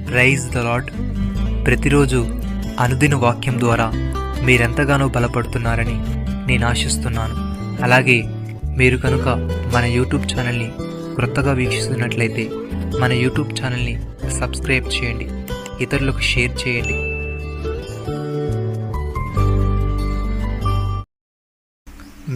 Praise the lord. ప్రతిరోజు అనుదిన వాక్యం ద్వారా మీరెంతగానో బలపడుతున్నారని నేను ఆశిస్తున్నాను. అలాగే మీరు కనుక మన యూట్యూబ్ ఛానల్ని క్రొత్తగా వీక్షిస్తున్నట్లయితే మన యూట్యూబ్ ఛానల్ని సబ్స్క్రైబ్ చేయండి, ఇతరులకు షేర్ చేయండి.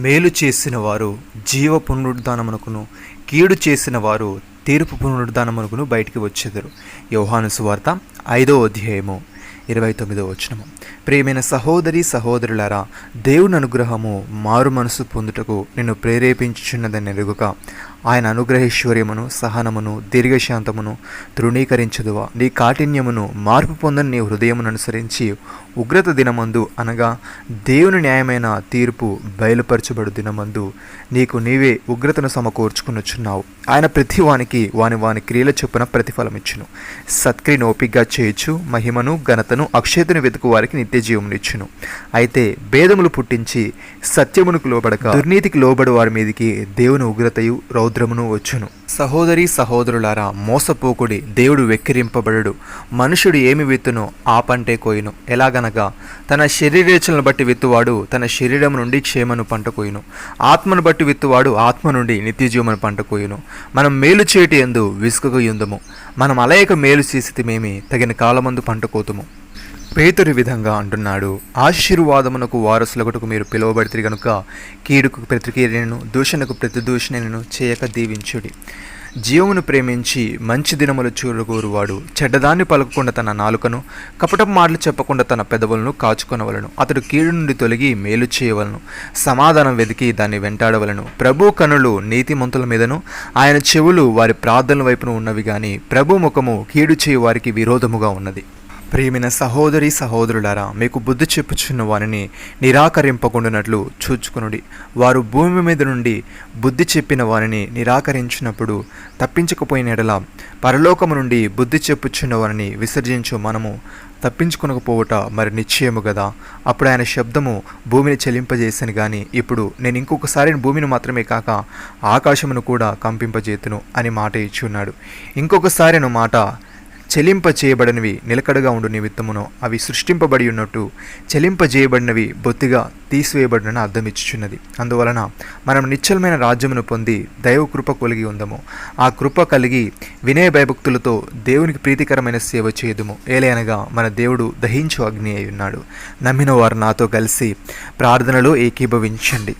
మేలు చేసిన వారు జీవ పునరుద్ధానమునకును, కీడు చేసిన వారు తీర్పు పునరుద్ధానమునకును బయటికి వచ్చెదరు. యోహాను సువార్త 5వ అధ్యాయము 29వ వచనము. ప్రియమైన సహోదరి సహోదరులారా, దేవుని అనుగ్రహము మారు మనసు పొందుటకు నిన్ను ప్రేరేపించుచున్నదని ఎరుగుక ఆయన అనుగ్రహైశ్వర్యమును, సహనమును, దీర్ఘశాంతమును తృణీకరించదువా. నీ కాఠిన్యమును మార్పు పొందని నీ హృదయమును అనుసరించి ఉగ్రత దినమందు, అనగా దేవుని న్యాయమైన తీర్పు బయలుపరచబడు దినమందు నీకు నీవే ఉగ్రతను సమకూర్చుకునొచ్చున్నావు. ఆయన ప్రతి వానికి వాని క్రియల చొప్పున ప్రతిఫలమిచ్చును. సత్క్రియను ఓపికగా చేయొచ్చు, మహిమను, ఘనతను, అక్షయతను వెతుకు వారికి నిత్య జీవమునిచ్చును. అయితే భేదములు పుట్టించి సత్యమునకు లోబడక దుర్నీతికి లోబడి వారి మీదికి దేవుని ఉగ్రతయు రౌద్రమును వచ్చును. సహోదరి సహోదరులారా, మోసపోకుడి. దేవుడు వెక్కిరింపబడడు. మనుషుడు ఏమి విత్తునో ఆ పంటే కోయును. ఎలాగనగా తన శరీరేచ్ఛలను బట్టి విత్తువాడు తన శరీరం నుండి క్షేమను పంట కోయును, ఆత్మను బట్టి విత్తువాడు ఆత్మ నుండి నిత్యజీవమును పంట కోయును. మనం మేలు చేటి యందు విసుకగా యుందము, మనం అలయక మేలు చేసితిమేమి, తగిన కాలమందు పంట కోతుము. పేతురు విధంగా అంటున్నాడు, ఆశీర్వాదమునకు వారసులగుటకు మీరు పిలువబడితే గనుక కీడుకు ప్రతికీడను, దూషణకు ప్రతిదూషణను చేయక దీవించుడి. జీవమును ప్రేమించి మంచి దినములు చూడగోరువాడు చెడ్డదాన్ని పలకకుండా తన నాలుకను, కపటపు మాటలు చెప్పకుండా తన పెదవులను కాచుకొనవలను. అతడు కీడు నుండి తొలగి మేలు చేయవలను, సమాధానం వెతికి దాన్ని వెంటాడవలను. ప్రభు కనులు నీతిమంతుల మీదను, ఆయన చెవులు వారి ప్రార్థనల వైపున ఉన్నవి గాని ప్రభు ముఖము కీడు చేయు వారికి విరోధముగా ఉన్నది. ప్రియమైన సహోదరి సహోదరులారా, మీకు బుద్ధి చెప్పుచున్న వారిని నిరాకరింపకుండానట్లు చూచుకునుడి. వారు భూమి మీద నుండి బుద్ధి చెప్పిన వారిని నిరాకరించినప్పుడు తప్పించకపోయిన ఎడల పరలోకము నుండి బుద్ధి చెప్పుచున్న వారిని విసర్జించు మనము తప్పించుకొనకపోవట మరి నిశ్చయము కదా. అప్పుడు ఆయన శబ్దము భూమిని చెలింపజేసాను గాని ఇప్పుడు నేను ఇంకొకసారి భూమిని మాత్రమే కాక ఆకాశమును కూడా కంపింపజేతును అని మాట ఇచ్చున్నాడు. ఇంకొకసారి మాట చెలింపజేయబడినవి నిలకడగా ఉండు నిమిత్తమును అవి సృష్టింపబడి ఉన్నట్టు చెలింపజేయబడినవి బొత్తిగా తీసివేయబడినని అర్థమిచ్చుచున్నది. అందువలన మనం నిశ్చలమైన రాజ్యమును పొంది దైవ కృప కలిగి ఉందము. ఆ కృప కలిగి వినయ భయభక్తులతో దేవునికి ప్రీతికరమైన సేవ చేయదుము. ఏలయనగా మన దేవుడు దహించు అగ్ని అయి ఉన్నాడు. నమ్మిన వారు నాతో కలిసి ప్రార్థనలో ఏకీభవించండి.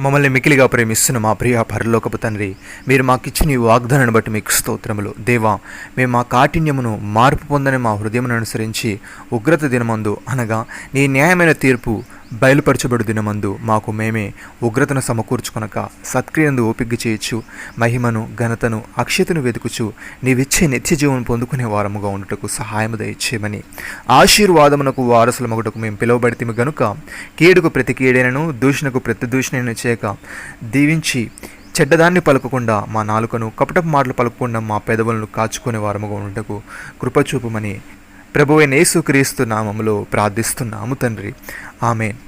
మమ్మల్ని మికిలిగా ప్రేమిస్తున్న మా ప్రియ పరలోకపు తండ్రి, మీరు మాకిచ్చిన ఈ వాగ్దానాన్ని బట్టి మీకు స్తోత్రములు. దేవా, మేము మా కాఠిన్యమును మార్పు పొందని మా హృదయమును అనుసరించి ఉగ్రత దినమందు, అనగా నీ న్యాయమైన తీర్పు బయలుపరచబడు దినమందు మాకు మేమే ఉగ్రతను సమకూర్చుకొనక సత్క్రియందు ఓపిక చేయొచ్చు, మహిమను, ఘనతను, అక్షయతను వెతుకుచు నీవిచ్చే నిత్య జీవనం పొందుకునే వారముగా ఉండుటకు సహాయము దయచేయమని, ఆశీర్వాదమునకు వారసులమగుటకు మేము పిలువబడితిమి గనుక కీడుకు ప్రతి కీడైనను, దూషణకు ప్రతి దూషణను చేయక దీవించి చెడ్డదాన్ని పలకకుండా మా నాలుకను, కపటపు మాటలు పలకకుండా మా పెదవులను కాచుకునే వారముగా ఉండుటకు కృపచూపమని ప్రభువైన యేసుక్రీస్తు నామములో ప్రార్థిస్తున్నాము తండ్రి. ఆమేన్.